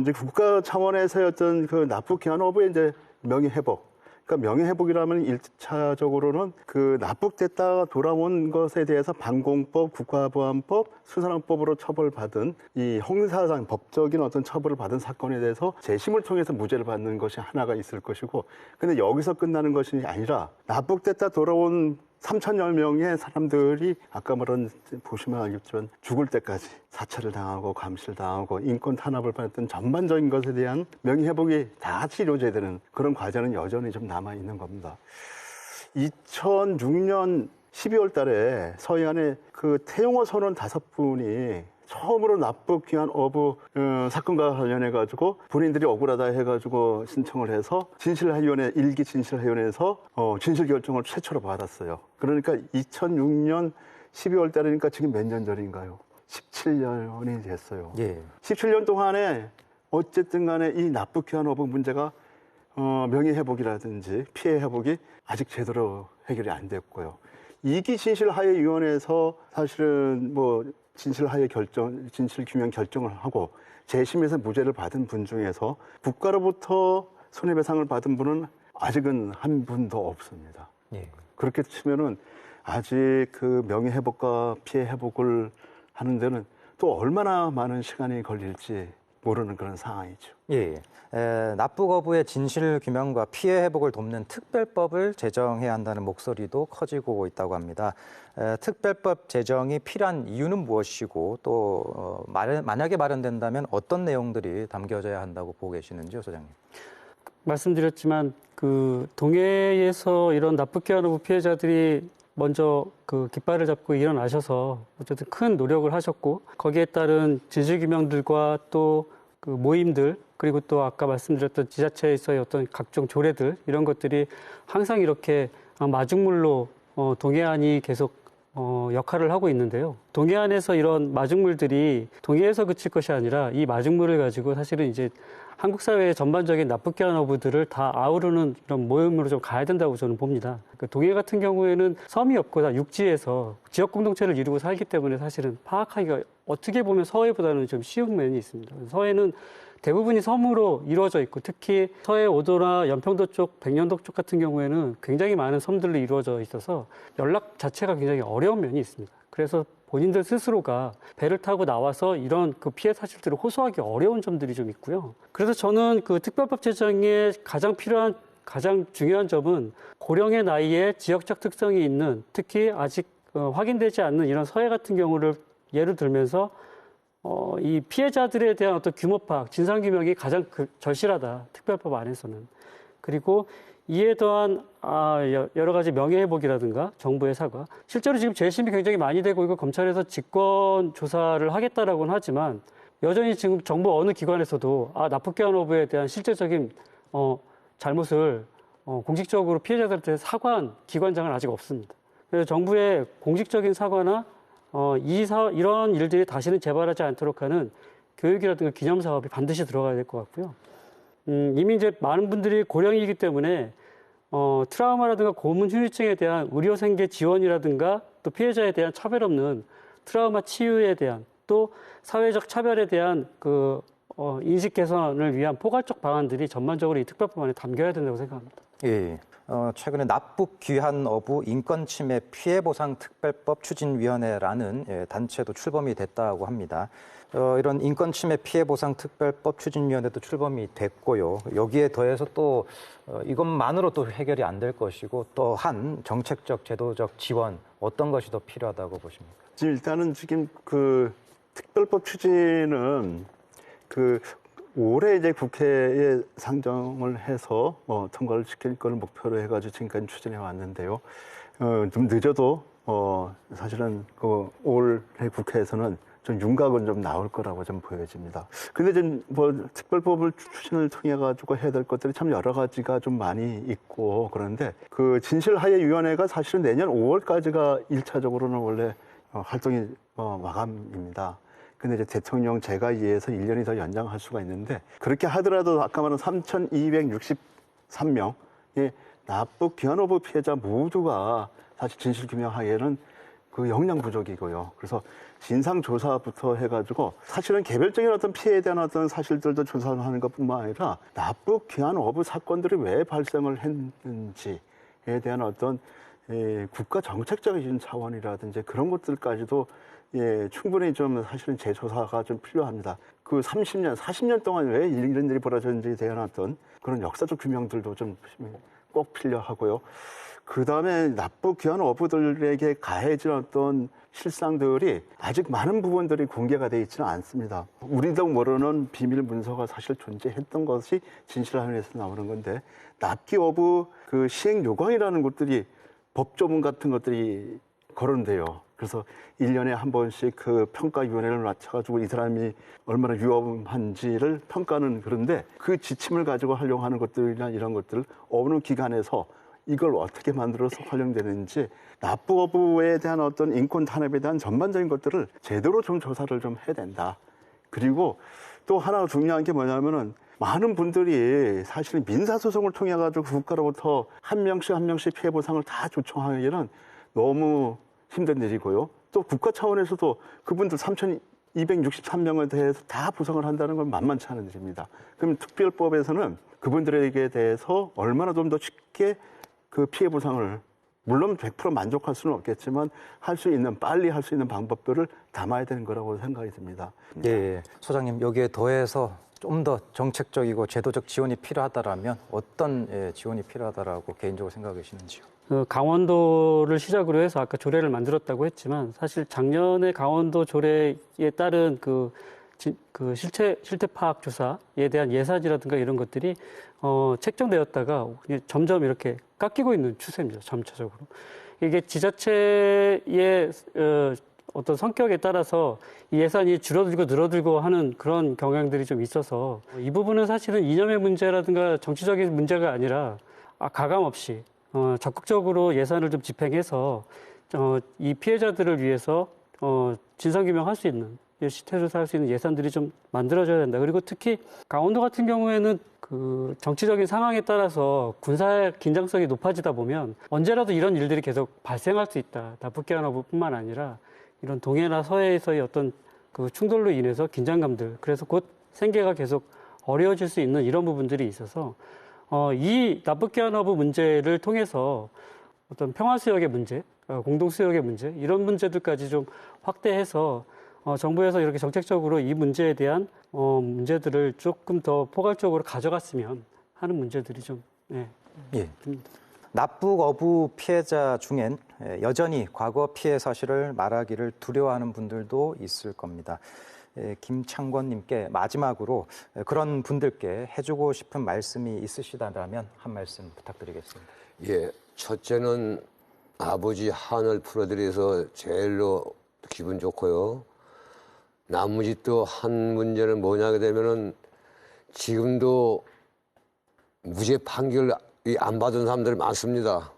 이제 국가 차원에서의 어떤 그 납북현어부의 이제 명예회복. 그러니까 명예회복이라면 1차적으로는 그 납북됐다가 돌아온 것에 대해서 반공법, 국가보안법, 수사랑법으로 처벌받은 이 형사상 법적인 어떤 처벌을 받은 사건에 대해서 재심을 통해서 무죄를 받는 것이 하나가 있을 것이고, 근데 여기서 끝나는 것이 아니라 납북됐다 돌아온 3천여 명의 사람들이 아까 말한 보시면 알겠지만 죽을 때까지 사찰을 당하고 감시를 당하고 인권 탄압을 받았던 전반적인 것에 대한 명예회복이 다 치료돼야 되는 그런 과제는 여전히 좀 남아있는 겁니다. 2006년 12월 달에 서해안에 그 태영호 선원 5분이 처음으로 납북 귀환 어부 사건과 관련해가지고 본인들이 억울하다 해가지고 신청을 해서 진실위원회, 일기 진실위원회에서 진실 결정을 최초로 받았어요. 그러니까 2006년 12월 달이니까 지금 몇 년 전인가요? 17년이 됐어요. 예. 17년 동안에 어쨌든 간에 이 납북 귀환 어부 문제가 명예회복이라든지 피해 회복이 아직 제대로 해결이 안 됐고요. 2기 진실하해위원회에서 사실은 진실하해 결정, 진실규명 결정을 하고 재심에서 무죄를 받은 분 중에서 국가로부터 손해배상을 받은 분은 아직은 한 분도 없습니다. 예. 그렇게 치면은 아직 그 명예회복과 피해 회복을 하는 데는 또 얼마나 많은 시간이 걸릴지 모르는 그런 상황이죠. 예. 납북 어부의 진실 규명과 피해 회복을 돕는 특별법을 제정해야 한다는 목소리도 커지고 있다고 합니다. 특별법 제정이 필요한 이유는 무엇이고 또 만약에 마련된다면 어떤 내용들이 담겨져야 한다고 보고 계시는지요, 소장님? 말씀드렸지만 그 동해에서 이런 납북귀환 어부 피해자들이 먼저 그 깃발을 잡고 일어나셔서 어쨌든 큰 노력을 하셨고, 거기에 따른 진실규명들과 또 그 모임들, 그리고 또 아까 말씀드렸던 지자체에서의 어떤 각종 조례들, 이런 것들이 항상 이렇게 마중물로 동해안이 계속 역할을 하고 있는데요. 동해안에서 이런 마중물들이 동해에서 그칠 것이 아니라 이 마중물을 가지고 사실은 이제 한국 사회의 전반적인 납북귀환 어부들을 다 아우르는 이런 모임으로 좀 가야 된다고 저는 봅니다. 그 동해 같은 경우에는 섬이 없고 다 육지에서 지역 공동체를 이루고 살기 때문에 사실은 파악하기가 어떻게 보면 서해보다는 좀 쉬운 면이 있습니다. 서해는 대부분이 섬으로 이루어져 있고, 특히 서해 5도나 연평도 쪽, 백년도 쪽 같은 경우에는 굉장히 많은 섬들로 이루어져 있어서 연락 자체가 굉장히 어려운 면이 있습니다. 그래서 본인들 스스로가 배를 타고 나와서 이런 그 피해 사실들을 호소하기 어려운 점들이 좀 있고요. 그래서 저는 그 특별법 제정에 가장 필요한, 가장 중요한 점은 고령의 나이에 지역적 특성이 있는, 특히 아직 확인되지 않는 이런 서해 같은 경우를 예를 들면서 이 피해자들에 대한 어떤 규모 파악, 진상규명이 가장 절실하다, 특별법 안에서는. 그리고 이에 더한 여러 가지 명예회복이라든가 정부의 사과. 실제로 지금 재심이 굉장히 많이 되고 있고 검찰에서 직권 조사를 하겠다라고는 하지만 여전히 지금 정부 어느 기관에서도 납북귀환 어부에 대한 실제적인 잘못을 공식적으로 피해자들한테 사과한 기관장은 아직 없습니다. 그래서 정부의 공식적인 사과나 이런 일들이 다시는 재발하지 않도록 하는 교육이라든가 기념 사업이 반드시 들어가야 될 것 같고요. 이미 이제 많은 분들이 고령이기 때문에 트라우마라든가 고문 후유증에 대한 의료 생계 지원이라든가 또 피해자에 대한 차별 없는 트라우마 치유에 대한 또 사회적 차별에 대한 그 인식 개선을 위한 포괄적 방안들이 전반적으로 이 특별법 안에 담겨야 된다고 생각합니다. 예. 최근에 납북 귀환 어부 인권 침해 피해 보상 특별법 추진위원회라는 단체도 출범이 됐다고 합니다. 이런 인권 침해 피해 보상 특별법 추진위원회도 출범이 됐고요. 여기에 더해서 또 이것만으로 또 해결이 안 될 것이고 또한 정책적 제도적 지원 어떤 것이 더 필요하다고 보십니까? 일단은 지금 그 특별법 추진은 올해 이제 국회에 상정을 해서 통과를 시킬 걸 목표로 해가지고 지금까지 추진해 왔는데요. 좀 늦어도 사실은 그 올해 국회에서는 좀 윤곽은 좀 나올 거라고 좀 보여집니다. 근데 좀 특별법을 추진을 통해 가지고 해야 될 것들이 참 여러 가지가 좀 많이 있고 그런데 그 진실화해위원회가 사실은 내년 5월까지가 1차적으로는 원래 활동이 마감입니다. 근데 이제 대통령 제가위에서 1년이 더 연장할 수가 있는데 그렇게 하더라도 아까 말한 3,263명의 납북 귀환오부 피해자 모두가 사실 진실규명하기에는 그 역량 부족이고요. 그래서 진상조사부터 해가지고 사실은 개별적인 어떤 피해에 대한 어떤 사실들도 조사를 하는 것뿐만 아니라 납북 귀환오부 사건들이 왜 발생을 했는지에 대한 어떤 국가 정책적인 차원이라든지 그런 것들까지도 충분히 좀 사실은 재조사가 좀 필요합니다. 그 30년, 40년 동안 왜 이런 일이 벌어졌는지에 대한 어떤 그런 역사적 규명들도 좀 꼭 필요하고요. 그 다음에 납북 귀환 어부들에게 가해진 어떤 실상들이 아직 많은 부분들이 공개가 되어 있지는 않습니다. 우리도 모르는 비밀 문서가 사실 존재했던 것이 진실화해에서 나오는 건데 납기 어부 그 시행 요건이라는 것들이 법조문 같은 것들이 거론돼요. 그래서 1년에 한 번씩 그 평가위원회를 맞춰가지고 이 사람이 얼마나 위험한지를 평가하는 그런데 그 지침을 가지고 활용하는 것들이나 이런 것들 어느 기관에서 이걸 어떻게 만들어서 활용되는지 납부어부에 대한 어떤 인권 탄압에 대한 전반적인 것들을 제대로 좀 조사를 좀 해야 된다. 그리고 또 하나 중요한 게 뭐냐면은 많은 분들이 사실은 민사소송을 통해 가지고 국가로부터 한 명씩 피해 보상을 다 요청하기에는 너무 힘든 일이고요. 또 국가 차원에서도 그분들 3,263명에 대해서 다 보상을 한다는 건 만만치 않은 일입니다. 그럼 특별법에서는 그분들에게 대해서 얼마나 좀 더 쉽게 그 피해 보상을 물론 100% 만족할 수는 없겠지만 빨리 할 수 있는 방법들을 담아야 되는 거라고 생각이 듭니다. 예, 소장님 여기에 더해서 좀 더 정책적이고 제도적 지원이 필요하다라면 어떤 지원이 필요하다라고 개인적으로 생각하시는지요? 강원도를 시작으로 해서 아까 조례를 만들었다고 했지만 사실 작년에 강원도 조례에 따른 그 실태 파악 조사에 대한 예산이라든가 이런 것들이 책정되었다가 점점 이렇게 깎이고 있는 추세입니다. 점차적으로. 이게 지자체의 어떤 성격에 따라서 이 예산이 줄어들고 늘어들고 하는 그런 경향들이 좀 있어서 이 부분은 사실은 이념의 문제라든가 정치적인 문제가 아니라 가감 없이 적극적으로 예산을 좀 집행해서 이 피해자들을 위해서 진상규명할 수 있는 시태조사할 수 있는 예산들이 좀 만들어져야 된다. 그리고 특히 강원도 같은 경우에는 그 정치적인 상황에 따라서 군사 긴장성이 높아지다 보면 언제라도 이런 일들이 계속 발생할 수 있다. 납북귀환어부뿐만 아니라 이런 동해나 서해에서의 어떤 그 충돌로 인해서 긴장감들, 그래서 곧 생계가 계속 어려워질 수 있는 이런 부분들이 있어서 이 납북귀환어부 문제를 통해서 어떤 평화수역의 문제, 공동수역의 문제 이런 문제들까지 좀 확대해서 정부에서 이렇게 정책적으로 이 문제에 대한 문제들을 조금 더 포괄적으로 가져갔으면 하는 문제들이 좀 듭니다. 납북 어부 피해자 중엔 여전히 과거 피해 사실을 말하기를 두려워하는 분들도 있을 겁니다. 김창권님께 마지막으로 그런 분들께 해주고 싶은 말씀이 있으시다면 한 말씀 부탁드리겠습니다. 예, 첫째는 아버지 한을 풀어드려서 제일로 기분 좋고요. 나머지 또 한 문제는 뭐냐 되면은 지금도 무죄 판결 안 받은 사람들이 많습니다.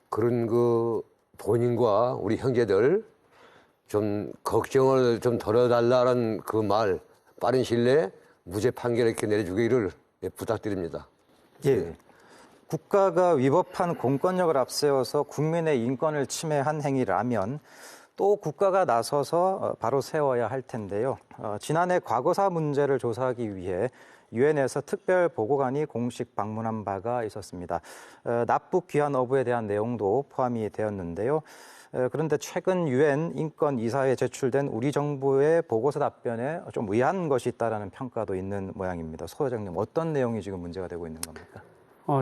그런 그 본인과 우리 형제들 좀 걱정을 좀 덜어달라는 그 말 빠른 시일 내에 무죄 판결 이렇게 내려주기를 부탁드립니다. 예. 국가가 위법한 공권력을 앞세워서 국민의 인권을 침해한 행위라면 또 국가가 나서서 바로 세워야 할 텐데요. 지난해 과거사 문제를 조사하기 위해 유엔에서 특별 보고관이 공식 방문한 바가 있었습니다. 납북 귀환 어부에 대한 내용도 포함이 되었는데요. 그런데 최근 유엔 인권 이사회에 제출된 우리 정부의 보고서 답변에 좀 의아한 것이 있다라는 평가도 있는 모양입니다. 소 회장님, 어떤 내용이 지금 문제가 되고 있는 겁니까?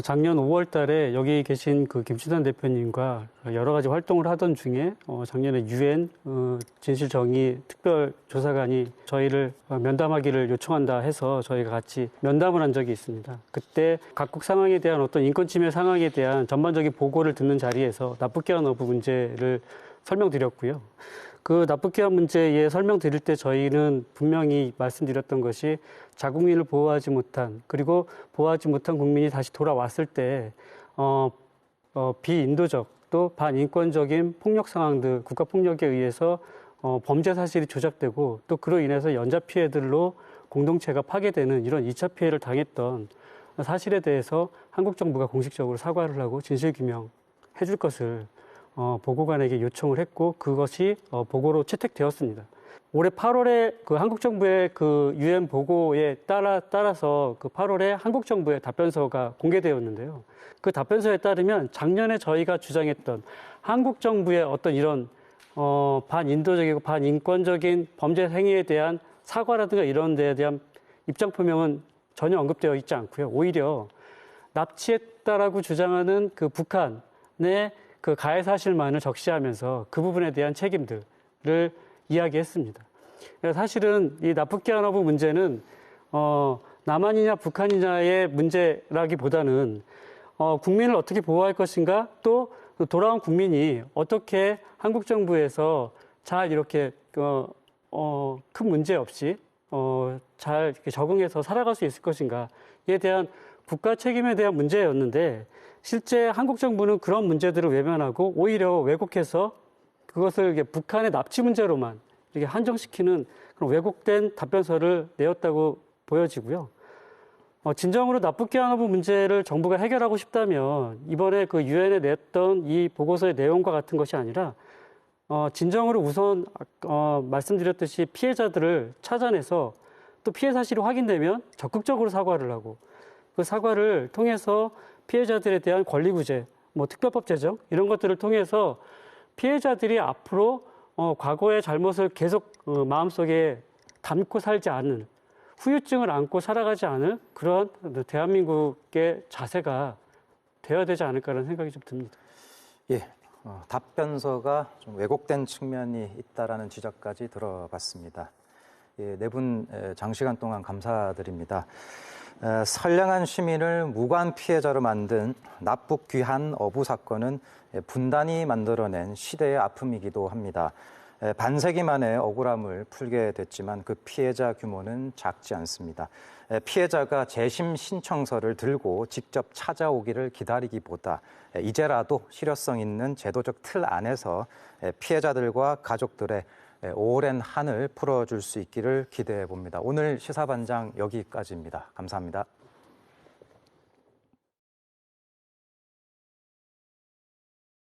작년 5월 달에 여기 계신 그 김치단 대표님과 여러 가지 활동을 하던 중에 작년에 유엔 진실정의 특별조사관이 저희를 면담하기를 요청한다 해서 저희가 같이 면담을 한 적이 있습니다. 그때 각국 상황에 대한 어떤 인권침해 상황에 대한 전반적인 보고를 듣는 자리에서 납북귀환 어부 문제를 설명드렸고요. 그 납북귀환 문제에 설명드릴 때 저희는 분명히 말씀드렸던 것이 자국민을 보호하지 못한, 그리고 보호하지 못한 국민이 다시 돌아왔을 때 비인도적 또 반인권적인 폭력 상황들, 국가폭력에 의해서 범죄 사실이 조작되고 또 그로 인해서 연좌 피해들로 공동체가 파괴되는 이런 2차 피해를 당했던 사실에 대해서 한국 정부가 공식적으로 사과를 하고 진실규명해 줄 것을 보고관에게 요청을 했고, 그것이 보고로 채택되었습니다. 올해 8월에 그 한국 정부의 그 유엔 보고에 따라서 그 8월에 한국 정부의 답변서가 공개되었는데요. 그 답변서에 따르면 작년에 저희가 주장했던 한국 정부의 어떤 이런 반인도적이고 반인권적인 범죄 행위에 대한 사과라든가 이런 데에 대한 입장 표명은 전혀 언급되어 있지 않고요. 오히려 납치했다라고 주장하는 그 북한의 그 가해 사실만을 적시하면서 그 부분에 대한 책임들을 이야기했습니다. 사실은 이 납북귀환 어부 문제는 남한이냐 북한이냐의 문제라기보다는 국민을 어떻게 보호할 것인가, 또 돌아온 국민이 어떻게 한국 정부에서 잘 이렇게 큰 문제 없이 잘 이렇게 적응해서 살아갈 수 있을 것인가에 대한 국가 책임에 대한 문제였는데, 실제 한국 정부는 그런 문제들을 외면하고 오히려 왜곡해서 그것을 이게 북한의 납치 문제로만 이렇게 한정시키는 그런 왜곡된 답변서를 내었다고 보여지고요. 진정으로 납북귀환 어부 문제를 정부가 해결하고 싶다면 이번에 그 유엔에 냈던 이 보고서의 내용과 같은 것이 아니라 진정으로 우선 말씀드렸듯이 피해자들을 찾아내서 또 피해 사실이 확인되면 적극적으로 사과를 하고, 그 사과를 통해서 피해자들에 대한 권리구제, 특별법 제정 이런 것들을 통해서 피해자들이 앞으로 과거의 잘못을 계속 마음속에 담고 살지 않는, 후유증을 안고 살아가지 않을 그런 대한민국의 자세가 되어야 되지 않을까라는 생각이 좀 듭니다. 예, 답변서가 좀 왜곡된 측면이 있다라는 지적까지 들어봤습니다. 예, 네 분 장시간 동안 감사드립니다. 선량한 시민을 무관 피해자로 만든 납북귀환 어부 사건은 분단이 만들어낸 시대의 아픔이기도 합니다. 반세기 만에 억울함을 풀게 됐지만 그 피해자 규모는 작지 않습니다. 피해자가 재심 신청서를 들고 직접 찾아오기를 기다리기보다 이제라도 실효성 있는 제도적 틀 안에서 피해자들과 가족들의 오랜 한을 풀어줄 수 있기를 기대해 봅니다. 오늘 시사반장 여기까지입니다. 감사합니다.